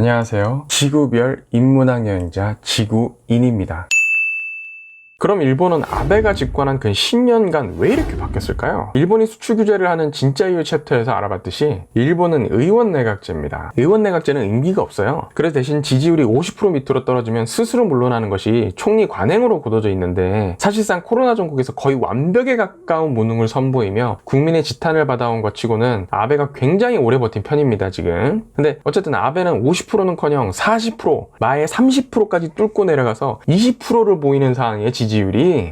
안녕하세요. 지구별 인문학 여행자 지구인입니다. 그럼 일본은 아베가 집권한 근 10년간 왜 이렇게 바뀌었을까요? 일본이 수출 규제를 하는 진짜 이유 챕터에서 알아봤듯이 일본은 의원 내각제입니다. 의원 내각제는 임기가 없어요. 그래서 대신 지지율이 50% 밑으로 떨어지면 스스로 물러나는 것이 총리 관행으로 굳어져 있는데, 사실상 코로나 전국에서 거의 완벽에 가까운 무능을 선보이며 국민의 지탄을 받아온 것 치고는 아베가 굉장히 오래 버틴 편입니다, 지금. 근데 어쨌든 아베는 50%는커녕 40%, 마의 30%까지 뚫고 내려가서 20%를 보이는 상황에 지지율이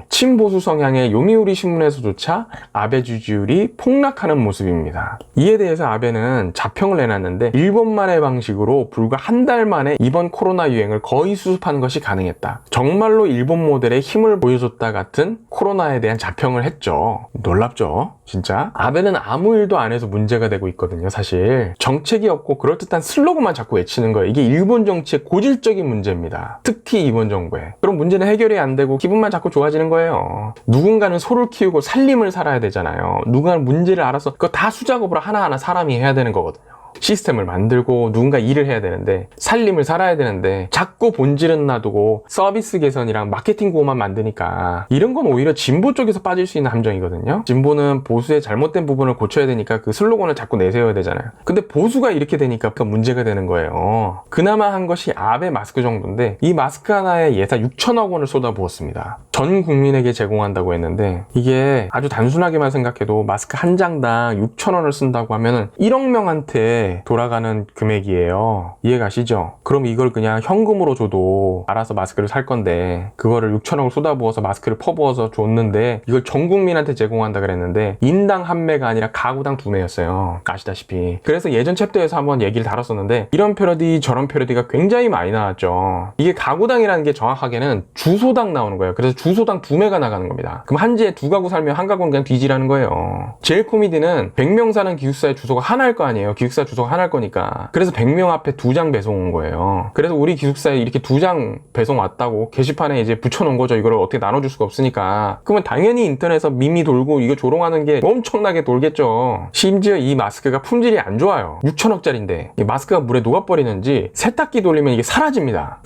친보수 성향의 요미우리 신문에서조차 아베 지지율이 폭락하는 모습입니다. 이에 대해서 아베는 자평을 내놨는데, 일본만의 방식으로 불과 한 달 만에 이번 코로나 유행을 거의 수습하는 것이 가능했다. 정말로 일본 모델의 힘을 보여줬다 같은 코로나에 대한 자평을 했죠. 놀랍죠? 진짜? 아베는 아무 일도 안 해서 문제가 되고 있거든요, 사실. 정책이 없고 그럴듯한 슬로건만 자꾸 외치는 거예요. 이게 일본 정치의 고질적인 문제입니다. 특히 이번 정부에. 그럼 문제는 해결이 안 되고 기분만 자꾸 좋아지는 거예요. 누군가는 소를 키우고 살림을 살아야 되잖아요. 누군가는 문제를 알아서 그거 다 수작업으로 하나하나 사람이 해야 되는 거거든요. 시스템을 만들고 누군가 일을 해야 되는데, 살림을 살아야 되는데 자꾸 본질은 놔두고 서비스 개선이랑 마케팅 고만 만드니까 이런 건 오히려 진보 쪽에서 빠질 수 있는 함정이거든요. 진보는 보수의 잘못된 부분을 고쳐야 되니까 그 슬로건을 자꾸 내세워야 되잖아요. 근데 보수가 이렇게 되니까 문제가 되는 거예요. 그나마 한 것이 아베 마스크 정도인데, 이 마스크 하나에 예산 6천억 원을 쏟아부었습니다. 전 국민에게 제공한다고 했는데, 이게 아주 단순하게만 생각해도 마스크 한 장당 6천 원을 쓴다고 하면은 1억 명한테 돌아가는 금액이에요. 이해가시죠? 그럼 이걸 그냥 현금으로 줘도 알아서 마스크를 살 건데, 그거를 6천억을 쏟아부어서 마스크를 퍼부어서 줬는데, 이걸 전 국민한테 제공한다 그랬는데 인당 한 매가 아니라 가구당 2매였어요. 아시다시피. 그래서 예전 챕터에서 한번 얘기를 다뤘었는데, 이런 패러디 저런 패러디가 굉장히 많이 나왔죠. 이게 가구당이라는 게 정확하게는 주소당 나오는 거예요. 그래서 주소당 2매가 나가는 겁니다. 그럼 한 지에 2가구 살면 한 가구는 그냥 뒤지라는 거예요. 제일 코미디는 100명 사는 기숙사의 주소가 하나일 거 아니에요. 기숙사 주소가 하나일 거니까. 그래서 100명 앞에 2장 배송 온 거예요. 그래서 우리 기숙사에 이렇게 2장 배송 왔다고 게시판에 이제 붙여놓은 거죠. 이걸 어떻게 나눠줄 수가 없으니까. 그러면 당연히 인터넷에서 밈이 돌고 이거 조롱하는 게 엄청나게 돌겠죠. 심지어 이 마스크가 품질이 안 좋아요. 6천억짜리인데 이 마스크가 물에 녹아버리는지 세탁기 돌리면 이게 사라집니다.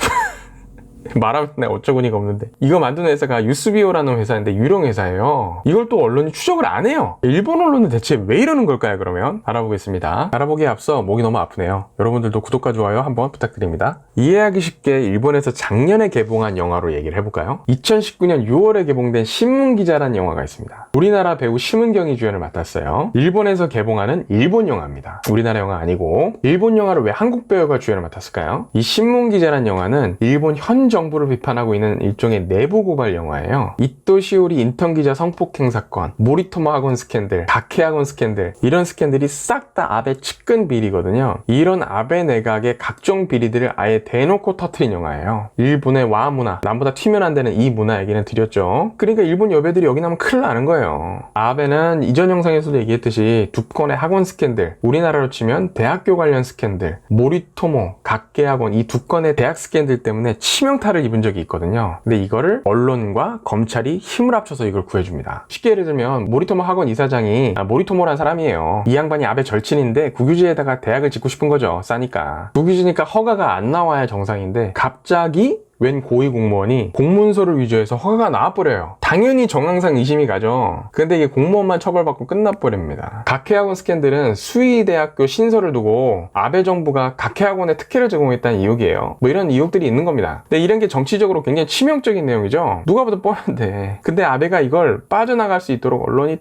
말하면 내가 어쩌고니가 없는데, 이거 만드는 회사가 유스비오라는 회사인데 유령 회사예요. 이걸 또 언론이 추적을 안 해요. 일본 언론은 대체 왜 이러는 걸까요? 그러면 알아보겠습니다. 알아보기에 앞서 목이 너무 아프네요. 여러분들도 구독과 좋아요 한번 부탁드립니다. 이해하기 쉽게 일본에서 작년에 개봉한 영화로 얘기를 해볼까요? 2019년 6월에 개봉된 신문기자라는 영화가 있습니다. 우리나라 배우 심은경이 주연을 맡았어요. 일본에서 개봉하는 일본 영화입니다. 우리나라 영화 아니고. 일본 영화를 왜 한국 배우가 주연을 맡았을까요? 이 신문기자라는 영화는 일본 현 정부를 비판하고 있는 일종의 내부 고발 영화예요. 이토 시오리 인턴 기자 성폭행 사건, 모리토모 학원 스캔들, 다케 학원 스캔들, 이런 스캔들이 싹 다 아베 측근 비리거든요. 이런 아베 내각의 각종 비리들을 아예 대놓고 터트린 영화예요. 일본의 와 문화, 남보다 튀면 안 되는 이 문화 얘기는 드렸죠. 그러니까 일본 여배들이 여기 나면 큰일 나는 거예요. 아베는 이전 영상에서도 얘기했듯이 두 건의 학원 스캔들, 우리나라로 치면 대학교 관련 스캔들, 모리토모, 각계 학원, 이 두 건의 대학 스캔들 때문에 치명타를 입은 적이 있거든요. 근데 이거를 언론과 검찰이 힘을 합쳐서 이걸 구해줍니다. 쉽게 예를 들면 모리토모 학원 이사장이 모리토모란 사람이에요. 이 양반이 아베 절친인데 국유지에다가 대학을 짓고 싶은 거죠. 싸니까. 국유지니까 허가가 안 나와야 정상인데, 갑자기 웬 고위공무원이 공문서를 위조해서 허가가 나와버려요. 당연히 정황상 의심이 가죠. 근데 이게 공무원만 처벌받고 끝나버립니다. 각해학원 스캔들은 수의대학교 신설을 두고 아베 정부가 각해학원에 특혜를 제공했다는 의혹이에요. 뭐 이런 의혹들이 있는 겁니다. 근데 이런 게 정치적으로 굉장히 치명적인 내용이죠. 누가 봐도 뻔한데. 근데 아베가 이걸 빠져나갈 수 있도록 언론이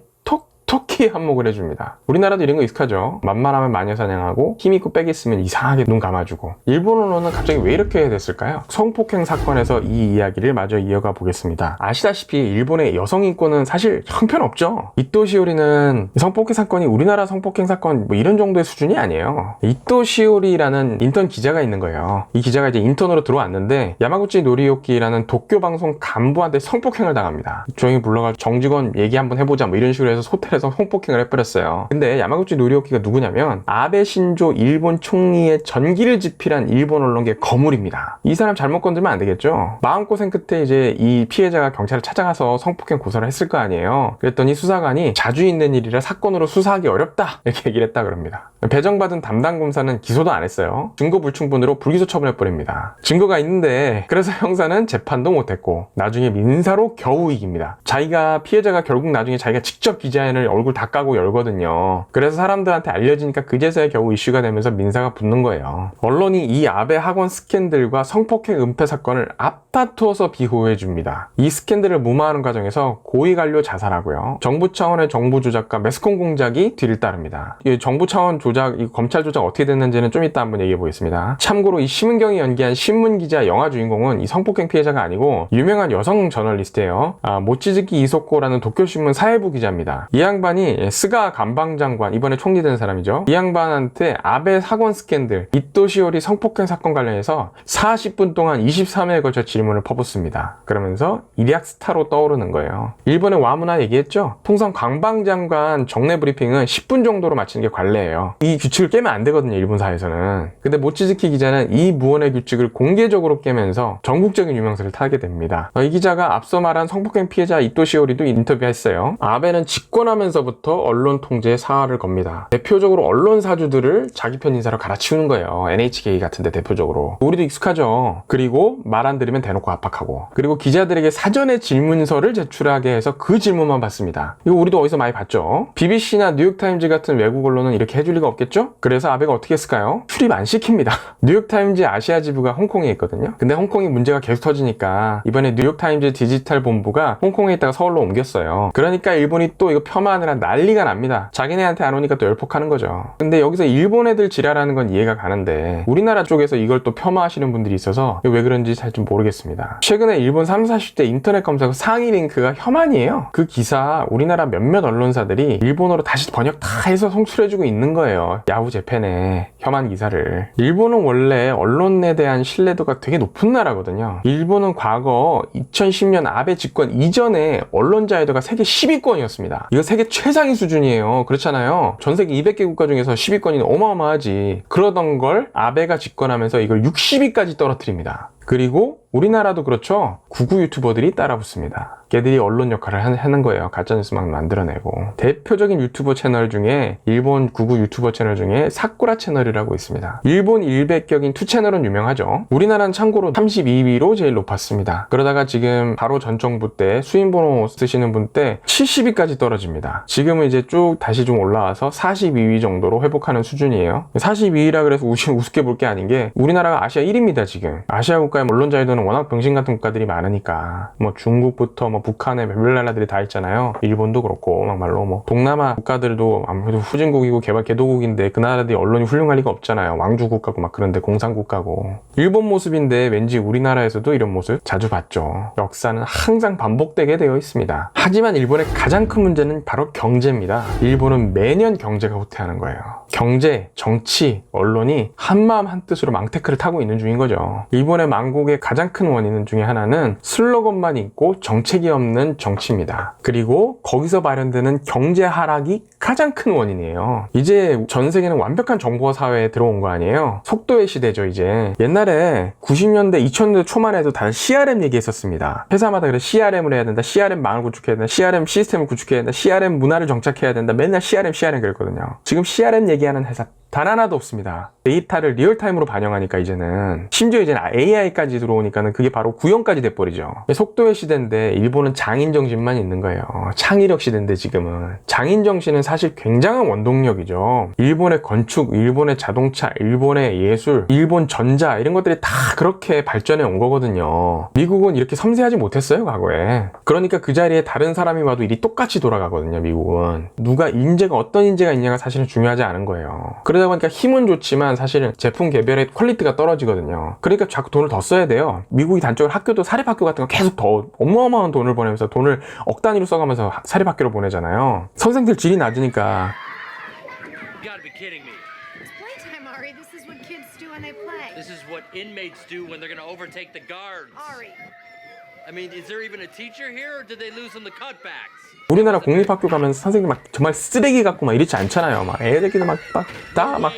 톡톡히 한몫을 해줍니다. 우리나라도 이런 거 익숙하죠. 만만하면 마녀 사냥하고 힘있고 빽 있으면 이상하게 눈 감아주고. 일본 언론은 갑자기 왜 이렇게 됐을까요? 성폭행 사건에서 이 이야기를 마저 이어가 보겠습니다. 아시다시피 일본의 여성 인권은 사실 형편없죠. 이토 시오리는 성폭행 사건이 우리나라 성폭행 사건 뭐 이런 정도의 수준이 아니에요. 이토 시오리라는 인턴 기자가 있는 거예요. 이 기자가 이제 인턴으로 들어왔는데 야마구치 노리오키라는 도쿄 방송 간부한테 성폭행을 당합니다. 조용히 불러가 정직원 얘기 한번 해보자 뭐 이런 식으로 해서 호텔에서 성폭행을 해버렸어요. 근데 야마구치 노리오키가 누구냐면 아베 신조 일본 총리의 전기를 집필한 일본 언론계 거물입니다. 이 사람 잘못 건들면 안 되겠죠. 마음고생 끝에 이제 이 피해자가 경찰을 찾아가서 성폭행 고소를 했을 거 아니에요. 그랬더니 수사관이 자주 있는 일이라 사건으로 수사하기 어렵다 이렇게 얘기를 했다 그럽니다. 배정받은 담당 검사는 기소도 안 했어요. 증거 불충분으로 불기소 처분해버립니다. 증거가 있는데 그래서 형사는 재판도 못했고 나중에 민사로 겨우 이깁니다. 피해자가 결국 나중에 자기가 직접 기자회견을 얼굴 다 까고 열거든요. 그래서 사람들한테 알려지니까 그제서야 겨우 이슈가 되면서 민사가 붙는 거예요. 언론이 이 아베 학원 스캔들과 성폭행 은폐 사건을 앞다투어서 비호해줍니다. 이 스캔들을 무마하는 과정에서 고위관료 자살하고요. 정부 차원의 정보 조작과 매스컴 공작이 뒤를 따릅니다. 이 정부 차원 조작, 이 검찰 조작 어떻게 됐는지는 좀 이따 한번 얘기해 보겠습니다. 참고로 이 심은경이 연기한 신문기자 영화 주인공은 이 성폭행 피해자가 아니고 유명한 여성 저널리스트예요. 모치즈키 이소코라는 도쿄신문 사회부 기자입니다. 이 양반이 스가 감방장관, 이번에 총리 된 사람이죠. 이 양반한테 아베 학원 스캔들, 이토시오리 성폭행 사건 관련해서 40분 동안 23회에 걸쳐 질문을 퍼붓습니다. 그러면서 일약 스타로 떠오르는 거예요. 일본의 와무나 얘기했죠? 통상 관방장관 정례 브리핑은 10분 정도로 마치는 게 관례예요. 이 규칙을 깨면 안 되거든요, 일본 사회에서는. 근데 모치즈키 기자는 이 무언의 규칙을 공개적으로 깨면서 전국적인 유명세를 타게 됩니다. 이 기자가 앞서 말한 성폭행 피해자 이토시오리도 인터뷰했어요. 아베는 집권하면서부터 언론 통제에 사활을 겁니다. 대표적으로 언론 사주들을 자기 편 인사로 갈아치우는 거예요. NHK 같은데 대표적으로. 우리도 익숙하죠. 그리고 말 안 들으면 대놓고 압박하고, 그리고 기자들에게 사전에 질문서를 제출하게 해서 그 질문만 받습니다. 이거 우리도 어디서 많이 봤죠. BBC나 뉴욕타임즈 같은 외국 언론은 이렇게 해줄 리가 없겠죠? 그래서 아베가 어떻게 했을까요? 출입 안 시킵니다. 뉴욕타임즈 아시아 지부가 홍콩에 있거든요. 근데 홍콩이 문제가 계속 터지니까 이번에 뉴욕타임즈 디지털 본부가 홍콩에 있다가 서울로 옮겼어요. 그러니까 일본이 또 이거 폄하하느라 난리가 납니다. 자기네한테 안 오니까 또 열폭하는 거죠. 근데 여기서 일본 애들 지랄하는 건 이해가 가는데 우리나라 쪽에서 이걸 또 폄하하시는 분들이 있어서 왜 그런지 잘 좀 모르겠습니다. 최근에 일본 30, 40대 인터넷 검색 상위 링크가 혐한이에요. 그 기사 우리나라 몇몇 언론사들이 일본어로 다시 번역 다 해서 송출해주고 있는 거예요. 야후 재팬에 혐한 기사를. 일본은 원래 언론에 대한 신뢰도가 되게 높은 나라거든요. 일본은 과거 2010년 아베 집권 이전에 언론 자유도가 세계 10위권이었습니다. 이거 세계 최상위 수준이에요. 그렇잖아요. 전 세계 200개 국가 중에서 10위권이 어마어마하지. 그러던 걸 아베가 집권하면서 이걸 60위까지 떨어뜨립니다. 그리고 우리나라도 그렇죠. 구구 유튜버들이 따라붙습니다. 걔들이 언론 역할을 하는 거예요. 가짜뉴스 막 만들어내고. 대표적인 유튜버 채널 중에, 일본 구구 유튜버 채널 중에 사쿠라 채널이라고 있습니다. 일본 일배격인 투 채널은 유명하죠. 우리나라는 참고로 32위로 제일 높았습니다. 그러다가 지금 바로 전 정부 때 수인번호 쓰시는 분 때 70위까지 떨어집니다. 지금은 이제 쭉 다시 좀 올라와서 42위 정도로 회복하는 수준이에요. 42위라 그래서 우습게 볼 게 아닌 게 우리나라가 아시아 1위입니다. 지금 아시아 국가의 언론 자유도는 워낙 병신 같은 국가들이 많으니까, 뭐 중국부터 뭐 북한의 별별 나라들이 다 있잖아요. 일본도 그렇고 막말로 뭐 동남아 국가들도 아무래도 후진국이고 개도국인데 그 나라들이 언론이 훌륭할 리가 없잖아요. 왕주국가고 막 그런데 공산국가고. 일본 모습인데 왠지 우리나라에서도 이런 모습 자주 봤죠. 역사는 항상 반복되게 되어 있습니다. 하지만 일본의 가장 큰 문제는 바로 경제입니다. 일본은 매년 경제가 후퇴하는 거예요. 경제, 정치, 언론이 한마음 한뜻으로 망테크를 타고 있는 중인 거죠. 일본의 망국의 가장 큰 원인 중에 하나는 슬로건만 있고 정책이 없는 정치입니다. 그리고 거기서 발현되는 경제 하락이 가장 큰 원인이에요. 이제 전 세계는 완벽한 정보화 사회에 들어온 거 아니에요? 속도의 시대죠, 이제. 옛날에 90년대, 2000년대 초만 해도 다들 CRM 얘기했었습니다. 회사마다 그래 CRM을 해야 된다, CRM 망을 구축해야 된다, CRM 시스템을 구축해야 된다, CRM 문화를 정착해야 된다, 맨날 CRM 그랬거든요. 지금 CRM 얘기하는 회사 단 하나도 없습니다. 데이터를 리얼타임으로 반영하니까 이제는, 심지어 이제는 AI까지 들어오니까는 그게 바로 구형까지 돼버리죠. 속도의 시대인데 일본은 장인정신만 있는 거예요. 창의력 시대인데 지금은. 장인정신은 사실 굉장한 원동력이죠. 일본의 건축, 일본의 자동차, 일본의 예술, 일본 전자 이런 것들이 다 그렇게 발전해 온 거거든요. 미국은 이렇게 섬세하지 못했어요, 과거에. 그러니까 그 자리에 다른 사람이 와도 일이 똑같이 돌아가거든요, 미국은. 누가 어떤 인재가 있냐가 사실은 중요하지 않은 거예요. 그러다 보니까 힘은 좋지만 사실은 제품 개별의 퀄리티가 떨어지거든요. 그러니까 자꾸 돈을 더 써야 돼요. 미국이 단적으로 학교도 사립학교 같은 거 계속 더 어마어마한 돈을 보내면서 돈을 억 단위로 써가면서 사립학교로 보내잖아요. 선생들 질이 낮으니까. This is what kids do when they play. This is what inmates do when they're going to overtake the guards. Ari. I mean, is there even a teacher here, or did they lose in the cutbacks? 우리나라 공립학교 가면 선생님 막 정말 쓰레기 같고 막 이렇지 않잖아요. 막 애들끼리 막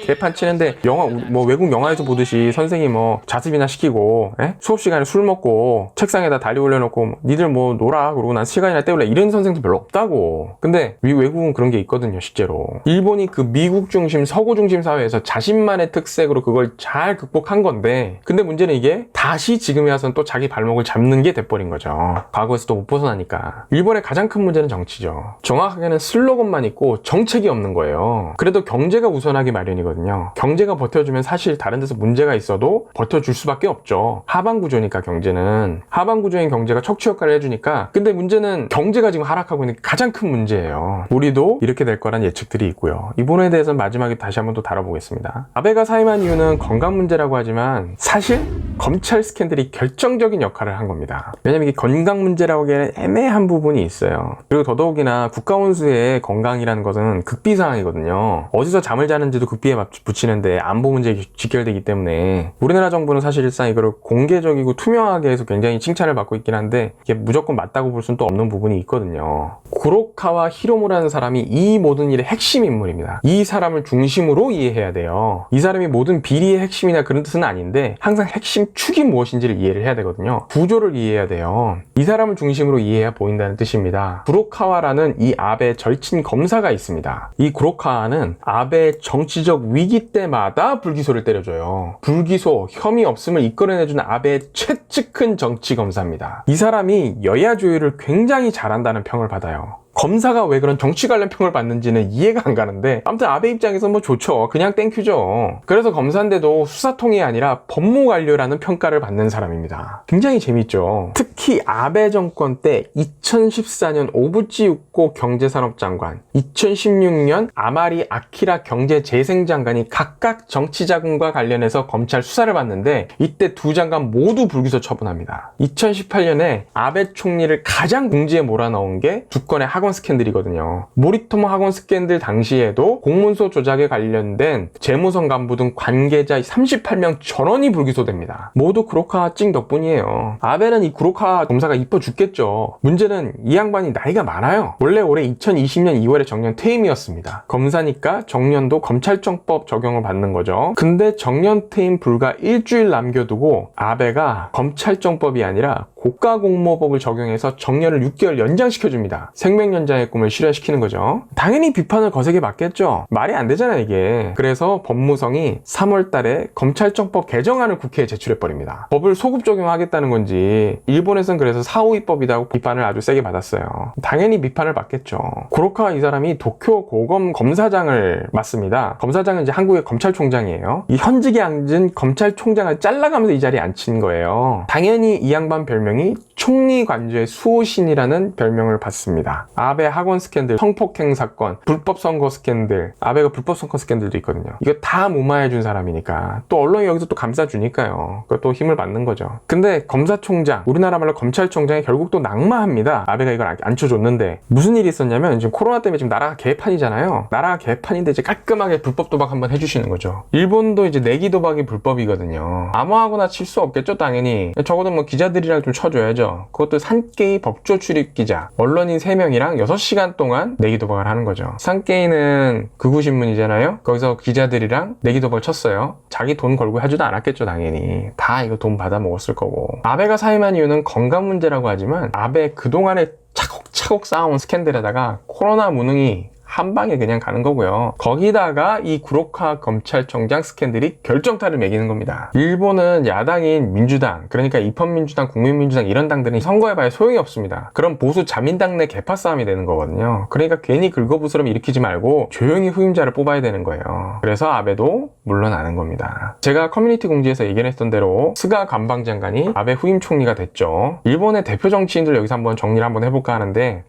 개판 치는데 영화 뭐 외국 영화에서 보듯이 선생님 뭐 자습이나 시키고 수업 시간에 술 먹고 책상에다 다리 올려놓고 니들 뭐 놀아 그러고 난 시간이나 때울래 이런 선생도 별로 없다고. 근데 외국은 그런 게 있거든요 실제로. 일본이 그 미국 중심 서구 중심 사회에서 자신만의 특색으로 그걸 잘 극복한 건데 근데 문제는 이게 다시 지금에 와서는 또 자기 발목을 잡는 게 돼버린 거죠. 과거에서 또 못 벗어나니까. 일본의 가장 큰 문제는 정치죠. 정확하게는 슬로건만 있고 정책이 없는 거예요. 그래도 경제가 우선하기 마련이거든요. 경제가 버텨주면 사실 다른 데서 문제가 있어도 버텨줄 수밖에 없죠. 하방구조니까 경제는. 하방구조인 경제가 척추 역할을 해주니까. 근데 문제는 경제가 지금 하락하고 있는 게 가장 큰 문제예요. 우리도 이렇게 될 거란 예측들이 있고요. 이 부분에 대해서는 마지막에 다시 한번 또 다뤄보겠습니다. 아베가 사임한 이유는 건강 문제라고 하지만 사실 검찰 스캔들이 결정적인 역할을 한 겁니다. 왜냐면 이게 건강 문제라고 하기에는 애매한 부분이 있어요. 그리고 더더욱이나 국가원수의 건강이라는 것은 극비사항이거든요. 어디서 잠을 자는지도 극비에 붙이는데 안보 문제에 직결되기 때문에 우리나라 정부는 사실상 이거를 공개적이고 투명하게 해서 굉장히 칭찬을 받고 있긴 한데 이게 무조건 맞다고 볼 수는 또 없는 부분이 있거든요. 구로카와 히로무라는 사람이 이 모든 일의 핵심 인물입니다. 이 사람을 중심으로 이해해야 돼요. 이 사람이 모든 비리의 핵심이나 그런 뜻은 아닌데 항상 핵심 축이 무엇인지를 이해를 해야 되거든요. 구조를 이해해야 돼요. 이 사람을 중심으로 이해해야 보인다는 뜻입니다. 구로카와라는 이 아베 절친 검사가 있습니다. 이 구로카와는 아베 정치적 위기 때마다 불기소를 때려줘요. 불기소, 혐의 없음을 이끌어내주는 아베의 최측근 정치 검사입니다. 이 사람이 여야 조율을 굉장히 잘한다는 평을 받아요. 검사가 왜 그런 정치 관련 평을 받는지는 이해가 안 가는데 아무튼 아베 입장에서 뭐 좋죠. 그냥 땡큐죠. 그래서 검사인데도 수사통이 아니라 법무관료라는 평가를 받는 사람입니다. 굉장히 재밌죠. 특히 아베 정권 때 2014년 오부치 육고 경제산업장관, 2016년 아마리 아키라 경제재생장관이 각각 정치자금과 관련해서 검찰 수사를 받는데 이때 두 장관 모두 불기소 처분합니다. 2018년에 아베 총리를 가장 궁지에 몰아넣은 게 두 건의 학원 스캔들이거든요. 모리토모 학원 스캔들 당시에도 공문서 조작에 관련된 재무성 간부 등 관계자 38명 전원이 불기소됩니다. 모두 구로카 찡 덕분이에요. 아베는 이 구로카 검사가 이뻐 죽겠죠. 문제는 이 양반이 나이가 많아요. 원래 올해 2020년 2월에 정년 퇴임이었습니다. 검사니까 정년도 검찰청법 적용을 받는 거죠. 근데 정년 퇴임 불과 일주일 남겨두고 아베가 검찰청법이 아니라 국가공무법을 적용해서 정년을 6개월 연장시켜줍니다. 생명연장의 꿈을 실현시키는 거죠. 당연히 비판을 거세게 받겠죠. 말이 안 되잖아요 이게. 그래서 법무성이 3월 달에 검찰청법 개정안을 국회에 제출해버립니다. 법을 소급 적용하겠다는 건지 일본에선 그래서 사오이법이라고 비판을 아주 세게 받았어요. 당연히 비판을 받겠죠. 구로카와 이 사람이 도쿄 고검 검사장을 맡습니다. 검사장은 이제 한국의 검찰총장이에요. 이 현직에 앉은 검찰총장을 잘라가면서 이 자리에 앉힌 거예요. 당연히 이 양반 별명이 총리 관저의 수호신이라는 별명을 받습니다. 아베 학원 스캔들, 성폭행 사건, 불법 선거 스캔들, 아베가 불법 선거 스캔들도 있거든요. 이거 다 무마해준 사람이니까 또 언론이 여기서 또 감싸주니까요. 그것도 힘을 받는 거죠. 근데 검사총장, 우리나라 말로 검찰총장이 결국 또 낙마합니다. 아베가 이걸 안 쳐줬는데 무슨 일이 있었냐면 지금 코로나 때문에 지금 나라가 개판이잖아요. 나라가 개판인데 이제 깔끔하게 불법 도박 한번 해주시는 거죠. 일본도 이제 내기 도박이 불법이거든요. 아무하고나 칠 수 없겠죠 당연히. 적어도 뭐 기자들이랑 좀 쳐줘야죠. 그것도 산케이 법조 출입 기자, 언론인 3명이랑 6시간 동안 내기 도박을 하는 거죠. 산케이는 극우신문이잖아요. 거기서 기자들이랑 내기 도박을 쳤어요. 자기 돈 걸고 하지도 않았겠죠 당연히. 다 이거 돈 받아 먹었을 거고. 아베가 사임한 이유는 건강 문제라고 하지만 아베 그동안에 차곡차곡 쌓아온 스캔들에다가 코로나 무능이 한 방에 그냥 가는 거고요. 거기다가 이 구로카 검찰총장 스캔들이 결정타를 매기는 겁니다. 일본은 야당인 민주당, 그러니까 입헌민주당, 국민민주당 이런 당들은 선거해봐야 소용이 없습니다. 그럼 보수 자민당 내 개파 싸움이 되는 거거든요. 그러니까 괜히 긁어부스럼 일으키지 말고 조용히 후임자를 뽑아야 되는 거예요. 그래서 아베도 물러나는 겁니다. 제가 커뮤니티 공지에서 예견했던 대로 스가 관방장관이 아베 후임 총리가 됐죠. 일본의 대표 정치인들 여기서 한번 정리를 한번 해볼까 하는데